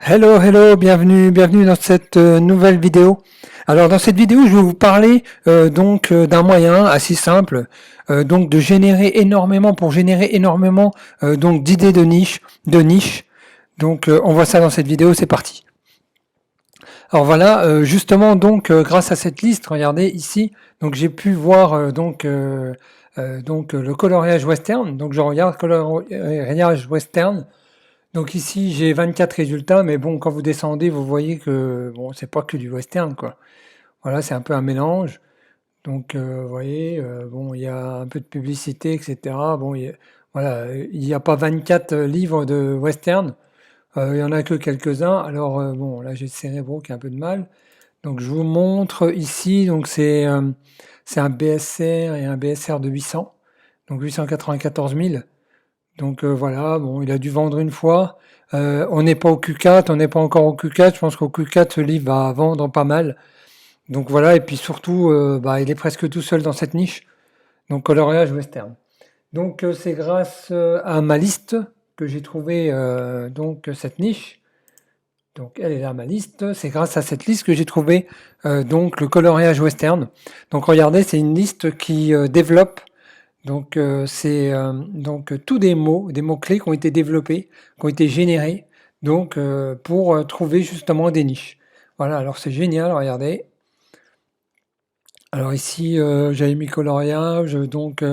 Hello, hello, bienvenue dans cette nouvelle vidéo. Alors dans cette vidéo, je vais vous parler d'un moyen assez simple, donc de générer énormément pour générer énormément donc d'idées de niche. Donc on voit ça dans cette vidéo, c'est parti. Alors voilà, justement donc grâce à cette liste, regardez ici, donc j'ai pu voir le coloriage western. Donc je regarde coloriage western. Donc ici, j'ai 24 résultats, mais bon, quand vous descendez, vous voyez que bon, c'est pas que du western, quoi. Voilà, c'est un peu un mélange. Donc, vous voyez, bon, il y a un peu de publicité, etc. Bon, voilà, il n'y a pas 24 livres de western. Il y en a que quelques-uns. Alors, bon, là, j'ai le Cérébro qui a un peu de mal. Donc, je vous montre ici. Donc, c'est un BSR et un BSR de 800. Donc, 894 000. Donc voilà, bon, il a dû vendre une fois. On n'est pas au Q4, on n'est pas encore au Q4. Je pense qu'au Q4, ce livre va vendre pas mal. Donc voilà, et puis surtout, bah, il est presque tout seul dans cette niche. Donc coloriage western. Donc c'est grâce à ma liste que j'ai trouvé donc cette niche. Donc elle est là ma liste. C'est grâce à cette liste que j'ai trouvé donc le coloriage western. Donc regardez, c'est une liste qui développe donc c'est donc tous des mots-clés qui ont été développés, qui ont été générés, donc pour trouver justement des niches. Voilà, alors c'est génial, regardez. Alors ici, j'avais mis coloriage, donc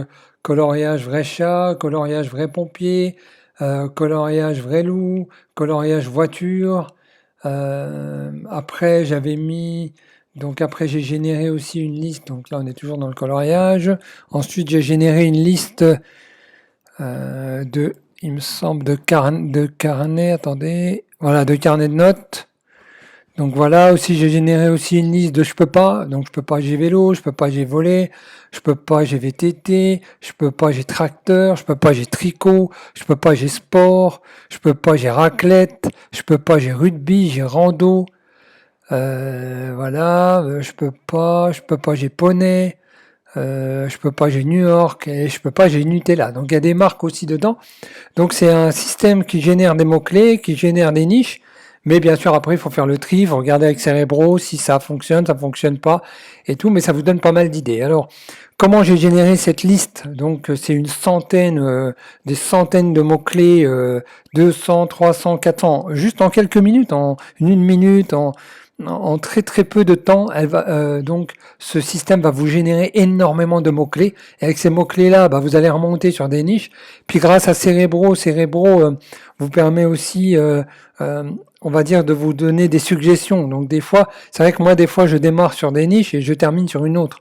coloriage vrai chat, coloriage vrai pompier, coloriage vrai loup, coloriage voiture. Après, j'avais mis donc après j'ai généré aussi une liste, donc là on est toujours dans le coloriage. Ensuite, j'ai généré une liste de, il me semble, de carnet, attendez, voilà, de carnet de notes. Donc voilà, aussi j'ai généré aussi une liste de je peux pas. Donc je peux pas j'ai vélo, je peux pas j'ai volé, je peux pas j'ai VTT, je peux pas j'ai tracteur, je peux pas j'ai tricot, je peux pas j'ai sport, je peux pas j'ai raclette, je peux pas j'ai rugby, j'ai rando. Voilà, je peux pas j'ai poney, je peux pas j'ai New York et je peux pas j'ai Nutella. Donc il y a des marques aussi dedans. Donc c'est un système qui génère des mots-clés, qui génère des niches, mais bien sûr après il faut faire le tri, il faut regarder avec Cerebro si ça fonctionne pas et tout, mais ça vous donne pas mal d'idées. Alors comment j'ai généré cette liste? Donc c'est une centaine, des centaines de mots-clés, 200, 300, 400, juste en quelques minutes, en une minute, en très très peu de temps, donc ce système va vous générer énormément de mots-clés. Et avec ces mots-clés là, bah, vous allez remonter sur des niches. Puis grâce à Cerebro vous permet aussi, on va dire, de vous donner des suggestions. Donc des fois, c'est vrai que moi des fois je démarre sur des niches et je termine sur une autre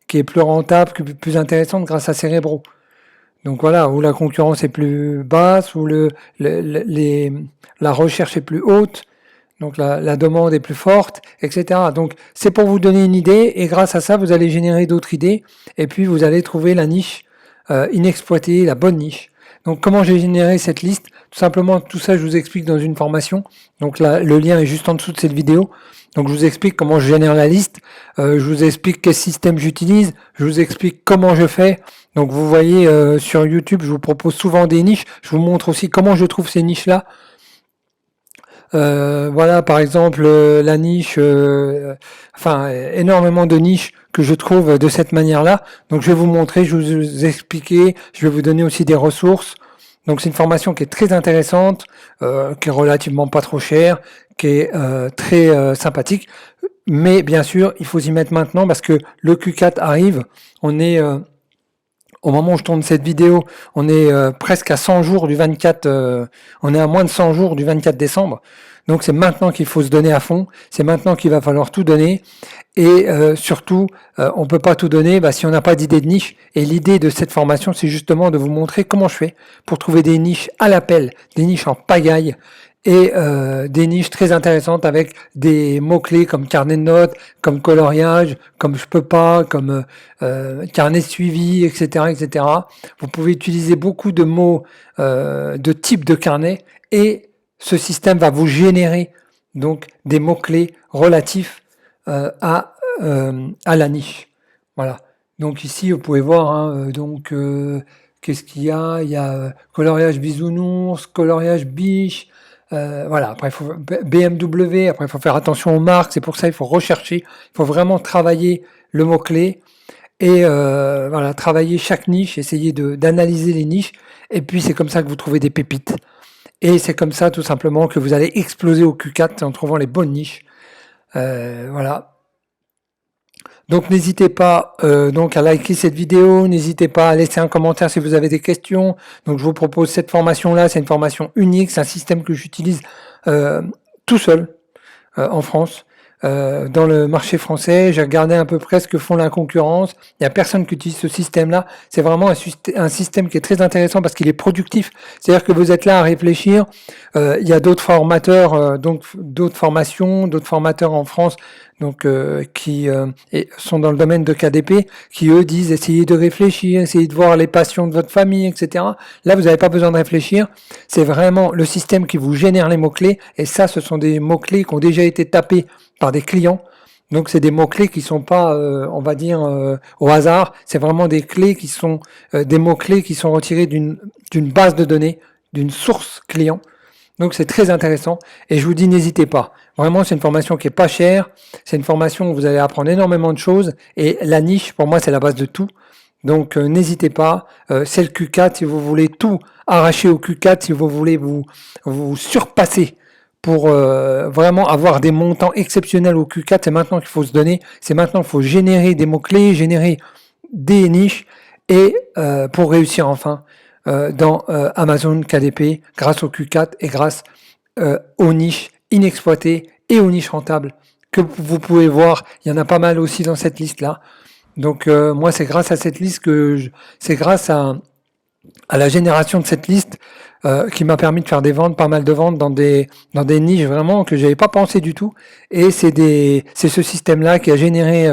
qui est plus rentable, plus intéressante grâce à Cerebro. Donc voilà, où la concurrence est plus basse, où la recherche est plus haute, donc la demande est plus forte, etc. Donc c'est pour vous donner une idée, et grâce à ça, vous allez générer d'autres idées, et puis vous allez trouver la niche inexploitée, la bonne niche. Donc comment j'ai généré cette liste? Tout simplement, tout ça je vous explique dans une formation. Donc là, le lien est juste en dessous de cette vidéo. Donc je vous explique comment je génère la liste, je vous explique quel système j'utilise, je vous explique comment je fais. Donc vous voyez sur YouTube, je vous propose souvent des niches, je vous montre aussi comment je trouve ces niches-là. Voilà, par exemple, la niche, enfin, énormément de niches que je trouve de cette manière-là. Donc, je vais vous montrer, je vais vous expliquer, je vais vous donner aussi des ressources. Donc, c'est une formation qui est très intéressante, qui est relativement pas trop chère, qui est très sympathique. Mais bien sûr, il faut s'y mettre maintenant parce que le Q4 arrive. On est au moment où je tourne cette vidéo, on est presque à 100 jours du 24, on est à moins de 100 jours du 24 décembre. Donc c'est maintenant qu'il faut se donner à fond, c'est maintenant qu'il va falloir tout donner. Et surtout, on ne peut pas tout donner si on n'a pas d'idée de niche. Et l'idée de cette formation, c'est justement de vous montrer comment je fais pour trouver des niches à l'appel, des niches en pagaille, et des niches très intéressantes avec des mots-clés comme carnet de notes, comme coloriage, comme je peux pas, comme carnet de suivi, etc., etc. Vous pouvez utiliser beaucoup de mots de type de carnet et ce système va vous générer donc des mots-clés relatifs à la niche. Voilà. Donc ici, vous pouvez voir, hein, qu'est-ce qu'il y a? Il y a coloriage bisounours, coloriage biche, Voilà, après il faut BMW, après il faut faire attention aux marques, c'est pour ça il faut rechercher, il faut vraiment travailler le mot-clé et voilà, travailler chaque niche, essayer d'analyser les niches, et puis c'est comme ça que vous trouvez des pépites. Et c'est comme ça tout simplement que vous allez exploser au Q4 en trouvant les bonnes niches. Voilà. Donc n'hésitez pas donc à liker cette vidéo, n'hésitez pas à laisser un commentaire si vous avez des questions. Donc je vous propose cette formation-là, c'est une formation unique, c'est un système que j'utilise tout seul en France. Dans le marché français, j'ai regardé à peu près ce que font la concurrence. Il n'y a personne qui utilise ce système-là. C'est vraiment un système qui est très intéressant parce qu'il est productif. C'est-à-dire que vous êtes là à réfléchir. Il y a d'autres formateurs, donc d'autres formations, d'autres formateurs en France, donc qui sont dans le domaine de KDP, qui eux disent essayez de réfléchir, essayez de voir les passions de votre famille, etc. Là, vous n'avez pas besoin de réfléchir. C'est vraiment le système qui vous génère les mots-clés. Et ça, ce sont des mots-clés qui ont déjà été tapés par des clients. Donc c'est des mots-clés qui sont pas, on va dire, au hasard. C'est vraiment des clés qui sont des mots-clés qui sont retirés d'une base de données, d'une source client. Donc c'est très intéressant. Et je vous dis, n'hésitez pas. Vraiment, c'est une formation qui est pas chère. C'est une formation où vous allez apprendre énormément de choses. Et la niche, pour moi, c'est la base de tout. Donc n'hésitez pas. C'est le Q4 si vous voulez tout arracher au Q4, si vous voulez vous surpasser pour vraiment avoir des montants exceptionnels au Q4, c'est maintenant qu'il faut se donner, c'est maintenant qu'il faut générer des mots-clés, générer des niches, et pour réussir enfin dans Amazon KDP, grâce au Q4 et grâce aux niches inexploitées et aux niches rentables que vous pouvez voir. Il y en a pas mal aussi dans cette liste-là. Donc moi, c'est grâce à cette liste c'est grâce à la génération de cette liste qui m'a permis de faire des ventes, pas mal de ventes dans des niches vraiment que j'avais pas pensé du tout. Et c'est ce système-là qui a généré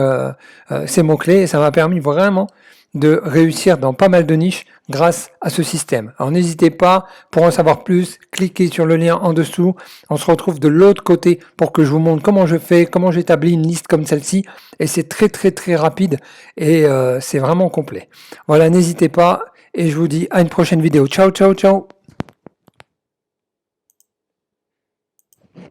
ces mots-clés, et ça m'a permis vraiment de réussir dans pas mal de niches grâce à ce système. Alors n'hésitez pas, pour en savoir plus, cliquez sur le lien en dessous. On se retrouve de l'autre côté pour que je vous montre comment je fais, comment j'établis une liste comme celle-ci. Et c'est très très très rapide et c'est vraiment complet. Voilà, n'hésitez pas. Et je vous dis à une prochaine vidéo. Ciao, ciao, ciao.